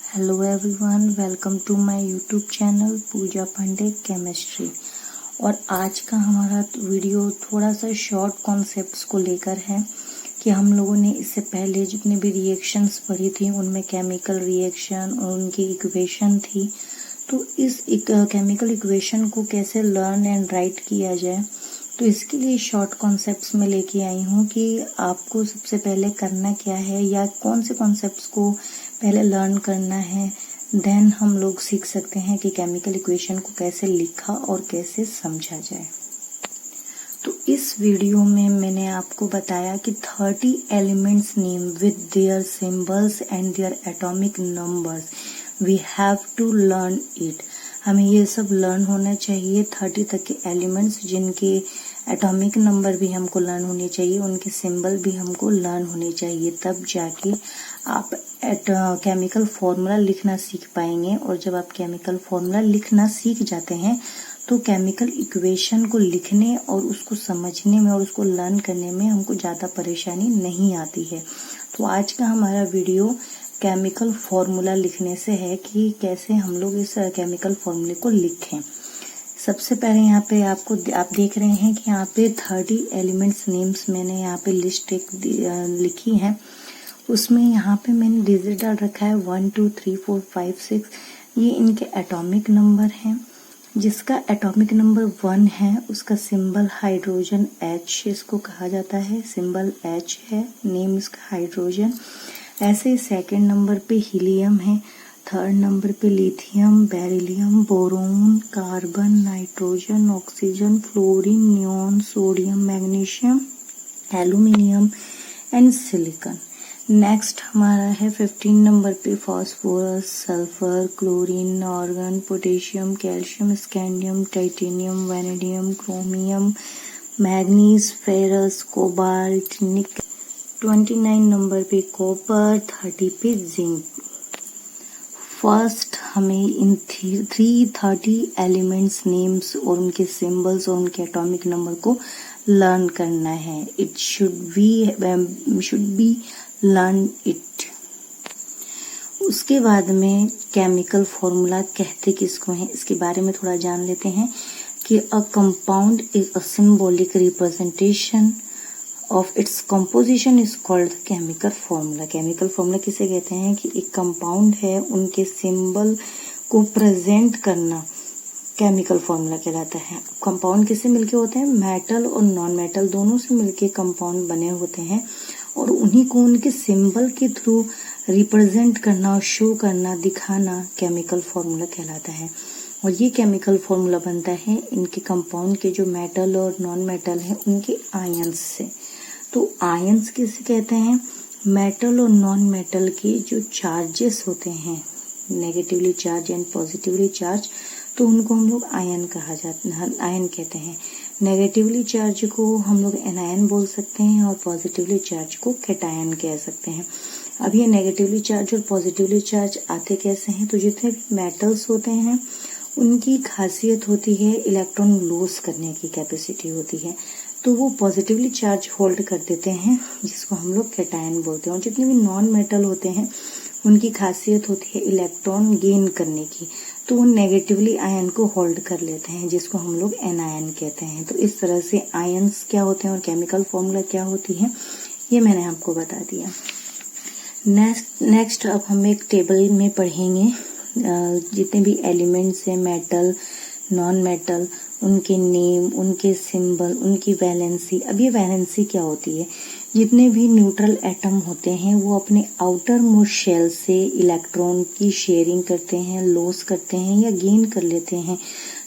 Hello everyone, welcome to my YouTube channel Pooja Pandey chemistry. और आज का हमारा वीडियो थोड़ा सा शॉर्ट कॉन्सेप्ट्स को लेकर है कि हम लोगों ने इससे पहले जितने भी रिएक्शंस पढ़ी थी उनमें केमिकल रिएक्शन और उनकी इक्वेशन थी। तो इस केमिकल इक्वेशन को कैसे लर्न एंड राइट किया जाए, तो इसके लिए शॉर्ट कॉन्सेप्ट्स में लेके आई हूँ कि आपको सबसे पहले करना क्या है या कौन से कॉन्सेप्ट्स को पहले लर्न करना है, देन हम लोग सीख सकते हैं कि केमिकल इक्वेशन को कैसे लिखा और कैसे समझा जाए। तो इस वीडियो में मैंने आपको बताया कि 30 elements name with their symbols and their atomic numbers, we have to learn it. हमें ये सब लर्न होना चाहिए। 30 तक के एलिमेंट्स जिनके एटॉमिक नंबर भी हमको लर्न होने चाहिए, उनके सिंबल भी हमको लर्न होने चाहिए, तब जाके आप केमिकल फॉर्मूला लिखना सीख पाएंगे। और जब आप केमिकल फॉर्मूला लिखना सीख जाते हैं तो केमिकल इक्वेशन को लिखने और उसको समझने में और उसको लर्न करने में हमको ज़्यादा परेशानी नहीं आती है। तो आज का हमारा वीडियो केमिकल फॉर्मूला लिखने से है कि कैसे हम लोग इस केमिकल फॉर्मूले को लिखें। सबसे पहले यहाँ पे आप देख रहे हैं कि यहाँ पे 30 एलिमेंट्स नेम्स मैंने यहाँ पे लिस्ट एक लिखी है। उसमें यहाँ पे मैंने डिजिट डाल रखा है 1 2 3 4 5 6। ये इनके एटॉमिक नंबर हैं। जिसका एटॉमिक नंबर 1 है उसका सिंबल हाइड्रोजन H इसको कहा जाता है, सिंबल H है, नेम इसका हाइड्रोजन। ऐसे सेकंड नंबर पे हीलियम है, थर्ड नंबर पे lithium, beryllium, boron, carbon, nitrogen, oxygen, fluorine, neon, sodium, magnesium, aluminium and silicon. Next हमारा है 15 नंबर पे phosphorus, sulphur, chlorine, argon, potassium, calcium, scandium, titanium, vanadium, chromium, manganese, ferrous, cobalt, nickel. 29 number पे copper, 30 पे zinc. First हमें इन 30 elements names और उनके symbols और उनके एटॉमिक नंबर को लर्न करना है। It should be learn it. उसके बाद में केमिकल फॉर्मूला कहते किसको हैं इसके बारे में थोड़ा जान लेते हैं कि a compound is a symbolic representation of its composition is called chemical formula. Chemical formula किसे कहते हैं कि एक कंपाउंड है उनके सिंबल को प्रेजेंट करना केमिकल फॉर्मूला कहलाता है। कंपाउंड किससे मिलके होते हैं? मेटल और नॉन मेटल दोनों से मिलके कंपाउंड बने होते हैं और उन्हीं को उनके सिंबल के थ्रू रिप्रेजेंट करना, शो करना, दिखाना केमिकल फॉर्मूला कहलाता है। और ये केमिकल फॉर्मूला बनता है इनके कंपाउंड के जो मेटल और नॉन मेटल है उनके आयंस से। तो आयंस किसे कहते हैं? मेटल और नॉन मेटल के जो चार्जेस होते हैं, negatively charge and positively charge, तो उनको हम लोग आयन कहा जाता है, आयन कहते हैं। नेगेटिवली चार्ज को हम लोग एनायन बोल सकते हैं और पॉजिटिवली चार्ज को कैटायन कह सकते हैं। अब ये नेगेटिवली चार्ज और पॉजिटिवली चार्ज आते कैसे हैं? तो जितने भी मेटल्स होते हैं उनकी खासियत होती है इलेक्ट्रॉन लॉस करने की कैपेसिटी होती है, तो वो पॉजिटिवली चार्ज होल्ड कर देते हैं जिसको हम लोग कैटायन बोलते हैं। और जितने भी नॉन मेटल होते हैं उनकी खासियत होती है इलेक्ट्रॉन गेन करने की, तो वो नेगेटिवली आयन को होल्ड कर लेते हैं जिसको हम लोग एनायन कहते हैं। तो इस तरह से आयंस क्या होते हैं और केमिकल फॉर्मूला क्या होती है ये मैंने आपको बता दिया। नेक्स्ट अब हम एक टेबल में पढ़ेंगे जितने भी एलिमेंट्स हैं, मेटल, नॉन मेटल, उनके नेम, उनके सिंबल, उनकी वैलेंसी। अब ये वैलेंसी क्या होती है? जितने भी न्यूट्रल एटम होते हैं वो अपने आउटर मोस्ट शेल से इलेक्ट्रॉन की शेयरिंग करते हैं, लॉस करते हैं या गेन कर लेते हैं,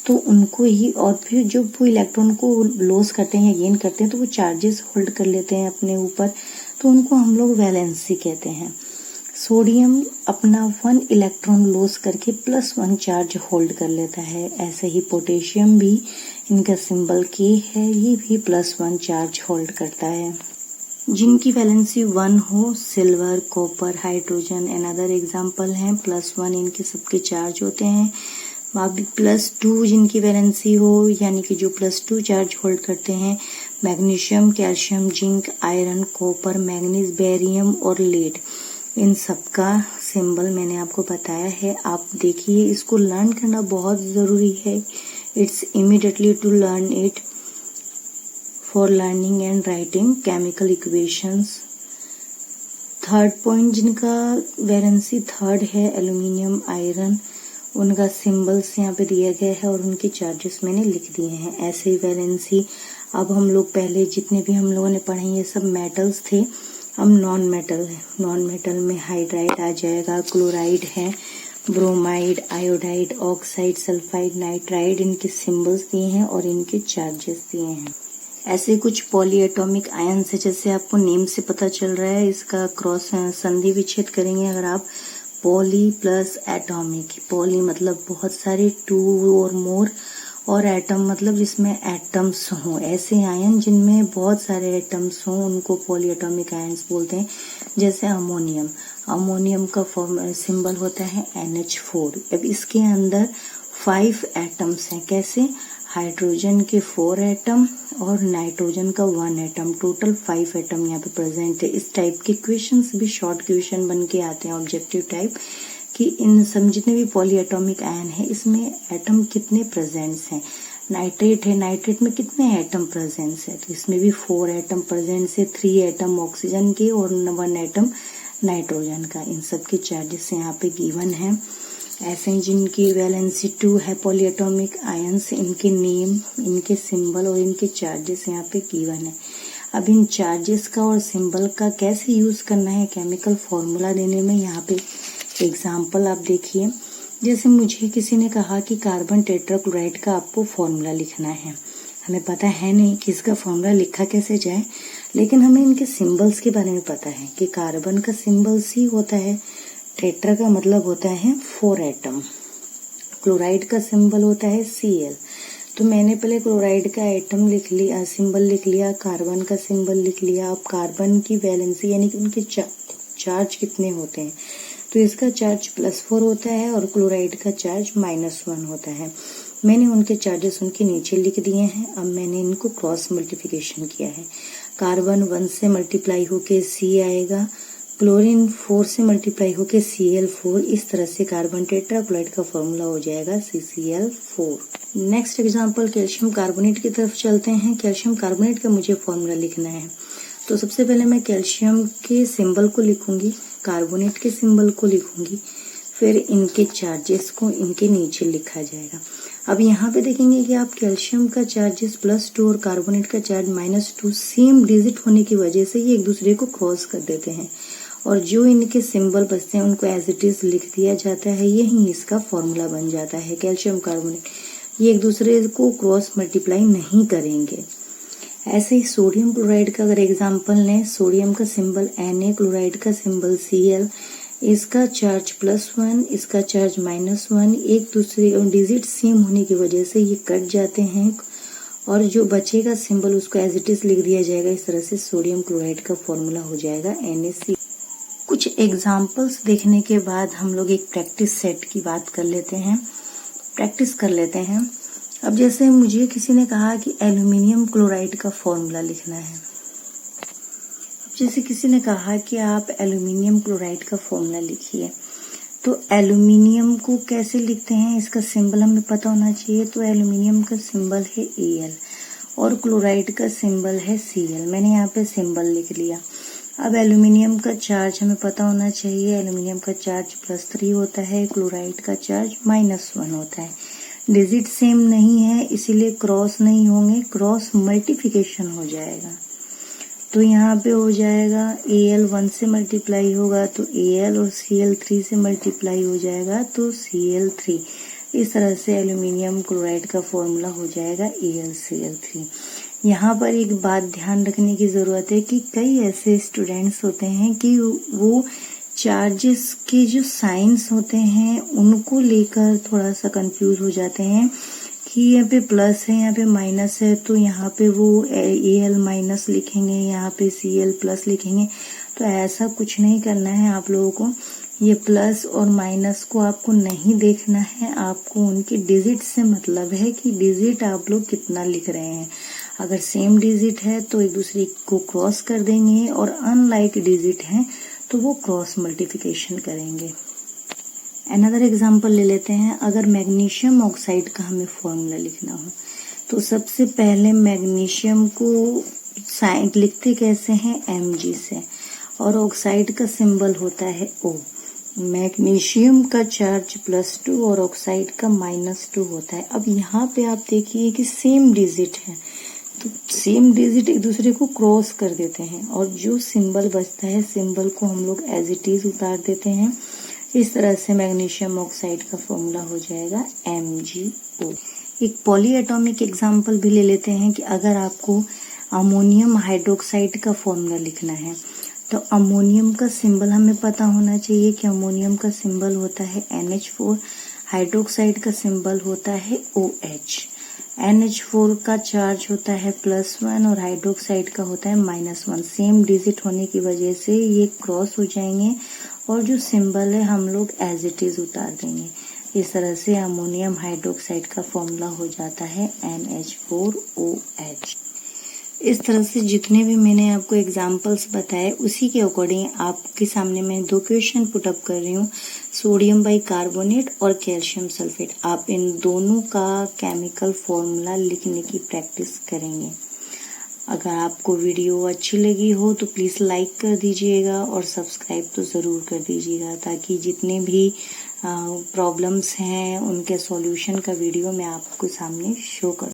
तो उनको ही, और फिर जब वो इलेक्ट्रॉन को लॉस करते हैं या गेन करते हैं तो वो चार्जेस होल्ड कर लेते हैं अपने ऊपर, तो उनको हम लोग वैलेंसी कहते हैं। सोडियम अपना 1 इलेक्ट्रॉन लॉस करके +1 चार्ज होल्ड कर लेता है। ऐसे ही पोटेशियम भी, इनका सिंबल K है, ये भी +1 चार्ज होल्ड करता है। जिनकी वैलेंसी 1 हो, silver, copper, hydrogen and other example हैं, +1 इनके सबके चार्ज होते हैं। अभी +2 जिनकी वैलेंसी हो, यानी कि जो +2 चार्ज होल्ड करते हैं, magnesium, calcium, zinc, iron, copper, manganese, barium और लेड। इन सबका सिंबल मैंने आपको बताया है। आप देखिए, इसको लर्न करना बहुत ज़रूरी है। It's immediately to learn it for learning and writing chemical equations. Third point, जिनका वैलेंसी थर्ड है, एल्यूमिनियम आयरन, उनका सिंबल्स यहाँ पे दिया गया है और उनके चार्जेस मैंने लिख दिए हैं। ऐसे ही वैलेंसी, अब हम लोग पहले जितने भी हम लोगों ने पढ़े ये सब मेटल्स थे, अब नॉन मेटल है। नॉन मेटल में हाइड्राइड आ जाएगा, क्लोराइड है, bromide, iodide, oxide, sulphide, nitride, इनके सिंबल्स दिए हैं और इनके चार्जेस दिए हैं। ऐसे कुछ पॉलीएटॉमिक आयन्स है, जैसे आपको नेम से पता चल रहा है, इसका क्रॉस संधि विच्छेद करेंगे अगर आप, पॉली प्लस एटॉमिक। पॉली मतलब बहुत सारे, टू और मोर, और एटम मतलब जिसमें एटम्स हों। ऐसे आयन जिनमें बहुत सारे एटम्स हों उनको पॉलीएटॉमिक आयन्स बोलते हैं। जैसे अमोनियम, अमोनियम का सिंबल होता है NH4। अब इसके अंदर 5 एटम्स हैं। कैसे? हाइड्रोजन के 4 एटम और नाइट्रोजन का 1 एटम, टोटल 5 एटम यहाँ पे प्रेजेंट है। इस टाइप के क्वेश्चंस भी शॉर्ट क्वेश्चन बन के आते हैं, ऑब्जेक्टिव टाइप, कि इन सब जितने भी पॉलीएटॉमिक आयन है इसमें एटम कितने प्रेजेंट्स हैं। नाइट्रेट है, नाइट्रेट में कितने एटम प्रेजेंट्स है, तो इसमें भी 4 एटम प्रेजेंट्स है, 3 एटम ऑक्सीजन के और 1 एटम नाइट्रोजन का। इन सब के चार्जेस यहाँ पे गिवन है। ऐसे ही जिनकी वैलेंसी 2 है पॉलीएटॉमिक आयन्स, इनके नेम, इनके सिंबल और इनके चार्जेस यहाँ पे गिवन है। अब इन चार्जेस का और सिंबल का कैसे यूज करना है केमिकल फॉर्मूला देने में, यहाँ पे एग्जाम्पल आप देखिए। जैसे मुझे किसी ने कहा कि कार्बन टेट्राक्लोराइड का आपको फॉर्मूला लिखना है। हमें पता है नहीं कि इसका फॉर्मूला लिखा कैसे जाए, लेकिन हमें इनके सिंबल्स के बारे में पता है कि कार्बन का सिंबल C होता है, टेट्रा का मतलब होता है 4 एटम, क्लोराइड का सिंबल होता है Cl। तो मैंने पहले क्लोराइड का एटम लिख लिया, सिंबल लिख लिया, कार्बन का सिंबल लिख लिया। अब कार्बन की वैलेंसी यानी कि उनके चार्ज कितने होते हैं, तो इसका चार्ज +4 होता है और क्लोराइड का चार्ज -1 होता है। मैंने उनके चार्जेस उनके नीचे लिख दिए हैं। अब मैंने इनको क्रॉस मल्टीप्लिकेशन किया है। कार्बन 1 से मल्टीप्लाई होके C आएगा, क्लोरीन 4 से मल्टीप्लाई होके Cl4। इस तरह से कार्बन टेट्राक्लोराइड का फॉर्मूला हो जाएगा CCl4। Next example, calcium carbonate की तरफ चलते हैं। कैल्शियम कार्बोनेट का मुझे फॉर्मूला लिखना है, तो सबसे पहले मैं कैल्शियम के सिंबल को लिखूंगी, कार्बोनेट के सिंबल को लिखूंगी, फिर इनके चार्जेस को इनके नीचे लिखा जाएगा। अब यहाँ पे देखेंगे कि आप कैल्शियम का चार्जेस +2 और कार्बोनेट का चार्ज -2 सेम डिजिट होने की वजह से ये एक दूसरे को क्रॉस कर देते हैं और जो इनके सिंबल बचते हैं उनको एज इट इज लिख दिया जाता है। यही इसका फॉर्मूला बन जाता है कैल्शियम कार्बोनेट। ये एक दूसरे को क्रॉस मल्टीप्लाई नहीं करेंगे। ऐसे ही सोडियम क्लोराइड का अगर एग्जांपल लें, सोडियम का सिंबल Na, क्लोराइड का सिंबल Cl, इसका चार्ज +1, इसका चार्ज -1, एक दूसरे डिजिट सेम होने की वजह से ये कट जाते हैं और जो बचेगा सिंबल उसको एज इट इज लिख दिया जाएगा। इस तरह से सोडियम क्लोराइड का फॉर्मूला हो जाएगा NaC। कुछ एग्जाम्पल्स देखने के बाद हम लोग एक प्रैक्टिस सेट की बात कर लेते हैं, प्रैक्टिस कर लेते हैं। अब जैसे मुझे किसी ने कहा कि एल्यूमिनियम क्लोराइड का फॉर्मूला लिखना है। अब जैसे किसी ने कहा कि आप एल्यूमिनियम क्लोराइड का फॉर्मूला लिखिए, तो एल्यूमिनियम को कैसे लिखते हैं, इसका सिंबल हमें पता होना चाहिए। तो एल्यूमिनियम का सिंबल है Al और क्लोराइड का सिंबल है Cl। मैंने यहाँ पे सिंबल लिख लिया। अब एल्यूमिनियम का चार्ज हमें पता होना चाहिए। एल्यूमिनियम का चार्ज +3 होता है, क्लोराइड का चार्ज -1 होता है। डिजिट सेम नहीं है इसीलिए क्रॉस नहीं होंगे, क्रॉस मल्टीप्लिकेशन हो जाएगा। तो यहाँ पे हो जाएगा Al 1 से मल्टीप्लाई होगा तो Al और Cl 3 से मल्टीप्लाई हो जाएगा तो Cl3। इस तरह से एल्यूमिनियम क्लोराइड का फॉर्मूला हो जाएगा AlCl3। यहाँ पर एक बात ध्यान रखने की जरूरत है कि कई ऐसे स्टूडेंट्स होते हैं कि वो चार्जेस के जो साइंस होते हैं उनको लेकर थोड़ा सा कंफ्यूज हो जाते हैं कि यहाँ पे प्लस है, यहाँ पे माइनस है, तो यहाँ पे वो Al- लिखेंगे, यहाँ पे Cl+ लिखेंगे। तो ऐसा कुछ नहीं करना है आप लोगों को। ये प्लस और माइनस को आपको नहीं देखना है, आपको उनके डिजिट से मतलब है कि डिजिट आप लोग कितना लिख रहे हैं। अगर सेम डिजिट है तो एक दूसरे को क्रॉस कर देंगे और अनलाइक डिजिट है तो वो क्रॉस मल्टीप्लिकेशन करेंगे। अनदर एग्जांपल ले लेते हैं। अगर मैग्नीशियम ऑक्साइड का हमें फॉर्मूला लिखना हो तो सबसे पहले मैग्नीशियम को साइन लिखते कैसे हैं, Mg से, और ऑक्साइड का सिंबल होता है O। मैग्नीशियम का चार्ज +2 और ऑक्साइड का -2 होता है। अब यहाँ पे आप देखिए कि सेम डिजिट है, तो सेम डिजिट एक दूसरे को क्रॉस कर देते हैं और जो सिंबल बचता है सिंबल को हम लोग एज इट इज उतार देते हैं। इस तरह से मैग्नीशियम ऑक्साइड का फॉर्मूला हो जाएगा MgO। एक पॉलीएटॉमिक एग्जांपल भी ले लेते हैं कि अगर आपको अमोनियम हाइड्रोक्साइड का फॉर्मूला लिखना है तो अमोनियम का सिंबल हमें पता होना चाहिए कि अमोनियम का सिंबल होता है NH4, हाइड्रोक्साइड का सिंबल होता है OH। NH4 का चार्ज होता है +1 और हाइड्रोक्साइड का होता है -1। सेम डिजिट होने की वजह से ये क्रॉस हो जाएंगे और जो सिंबल है हम लोग एज इट इज उतार देंगे। इस तरह से अमोनियम हाइड्रोक्साइड का फॉर्मूला हो जाता है NH4OH। इस तरह से जितने भी मैंने आपको एग्जाम्पल्स बताए उसी के अकॉर्डिंग आपके सामने मैं 2 क्वेश्चन पुटअप कर रही हूँ, सोडियम बाइकार्बोनेट और कैल्शियम सल्फेट। आप इन दोनों का केमिकल फॉर्मूला लिखने की प्रैक्टिस करेंगे। अगर आपको वीडियो अच्छी लगी हो तो प्लीज़ लाइक कर दीजिएगा और सब्सक्राइब तो ज़रूर कर दीजिएगा, ताकि जितने भी प्रॉब्लम्स हैं उनके सॉल्यूशन का वीडियो मैं आपको सामने शो कर